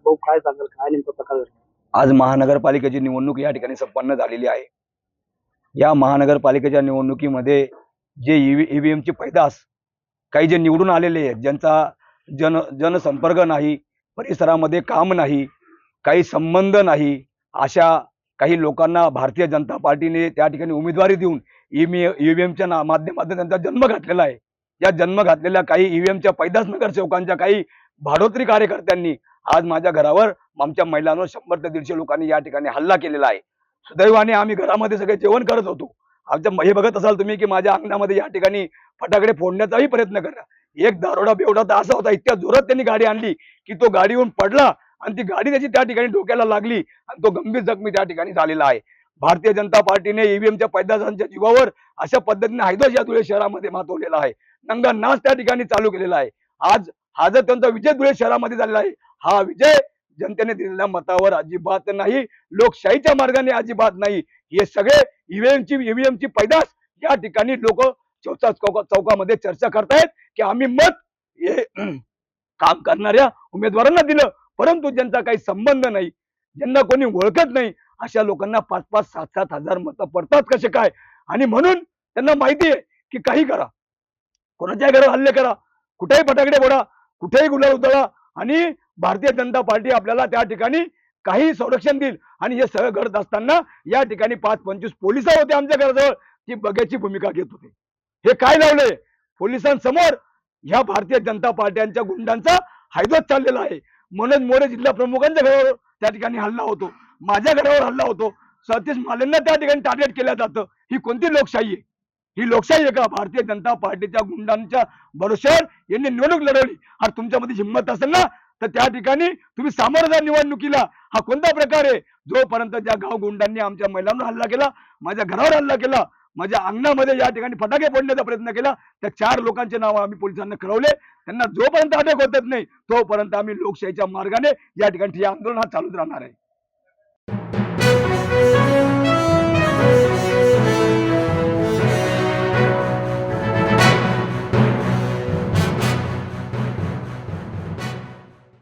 भाऊ काय सांगाल, काय नेमका प्रकार घडला? आज महानगरपालिकेची निवडणूक या ठिकाणी संपन्न झालेली आहे। या महानगरपालिकेच्या निवडणुकीमध्ये जे ईव्हीएमची पैदास काही जे निवडून आलेले आहेत, ज्यांचा जनसंपर्क नाही, परिसरामध्ये काम नाही, काही संबंध नाही, अशा काही लोकांना भारतीय जनता पार्टीने त्या ठिकाणी उमेदवारी देऊन ईव्हीएमच्या माध्यमातून त्यांचा जन्म घातलेला आहे। या जन्म घातलेल्या काही ईव्हीएमच्या पैदास नगरसेवकांच्या काही भाडोत्री कार्यकर्त्यांनी आज माझ्या घरावर आमच्या महिलांवर 100 ते 150 लोकांनी या ठिकाणी हल्ला केलेला आहे। सुदैवाने आम्ही घरामध्ये सगळे जेवण करत होतो। आमच्या हे बघत असाल तुम्ही की माझ्या अंगणामध्ये या ठिकाणी फटाकडे फोडण्याचाही प्रयत्न करा। एक दारोडा बेवडा तर असा होता, इतक्या जोरात त्यांनी गाडी आणली की तो गाडीवरून पडला आणि ती गाडी त्याची त्या ठिकाणी डोक्याला लागली आणि तो गंभीर जखमी त्या ठिकाणी झालेला आहे। भारतीय जनता पार्टीने ईव्हीएमच्या पैदासांच्या जीवावर अशा पद्धतीने हैदराबाद या धुळे शहरामध्ये मातवलेला आहे। नंगा नाच त्या ठिकाणी चालू केलेला आहे। आज हा जर त्यांचा विजय धुळे शहरामध्ये झालेला आहे, हा विजय जनतेने दिलेल्या मतावर अजिबात नाही, लोकशाहीच्या मार्गाने अजिबात नाही। हे सगळे ईव्हीएमची पैदास या ठिकाणी लोक चौकामध्ये चर्चा करतायत की आम्ही मत हे काम करणाऱ्या उमेदवारांना दिलं, परंतु ज्यांचा काही संबंध नाही, ज्यांना कोणी ओळखत नाही, अशा लोकांना 5-5, 7-7 हजार मतं पडतात कसे काय? आणि म्हणून त्यांना माहिती आहे की काही करा, कोणाच्या घरावर हल्ले करा, कुठेही फटाकडे फोडा, कुठेही गुलाल उधळा आणि भारतीय जनता पार्टी आपल्याला त्या ठिकाणी काही संरक्षण देईल। आणि हे सगळं घडत असताना या ठिकाणी 5-25 पोलिस होते आमच्या घराजवळ, ती बघ्याची भूमिका घेत होते। हे काय लावलंय पोलिसांसमोर? ह्या भारतीय जनता पार्ट्यांच्या गुंडांचा हैदोस चाललेला आहे। मनोज मोरे जिल्हा प्रमुखांच्या घरावर त्या ठिकाणी हल्ला होतो, माझ्या घरावर हल्ला होतो, सतीश मालेंना त्या ठिकाणी टार्गेट केलं जातं। ही कोणती लोकशाही आहे? ही लोकशाही आहे का? भारतीय जनता पार्टीच्या गुंडांच्या भरोश्यावर यांनी निवडणूक लढवली। आणि तुमच्यामध्ये हिंमत असेल ना तर त्या ठिकाणी तुम्ही सामोरं जा निवडणुकीला। हा कोणता प्रकार आहे? जोपर्यंत ज्या गाव गुंडांनी आमच्या महिलांवर हल्ला केला, माझ्या घरावर हल्ला केला, माझ्या अंगणामध्ये या ठिकाणी फटाके फोडण्याचा प्रयत्न केला, त्या 4 लोकांचे नाव आम्ही पोलिसांना कळवले। त्यांना जोपर्यंत अटक होत नाही तोपर्यंत आम्ही लोकशाहीच्या मार्गाने या ठिकाणी आंदोलन हा चालूच राहणार आहे।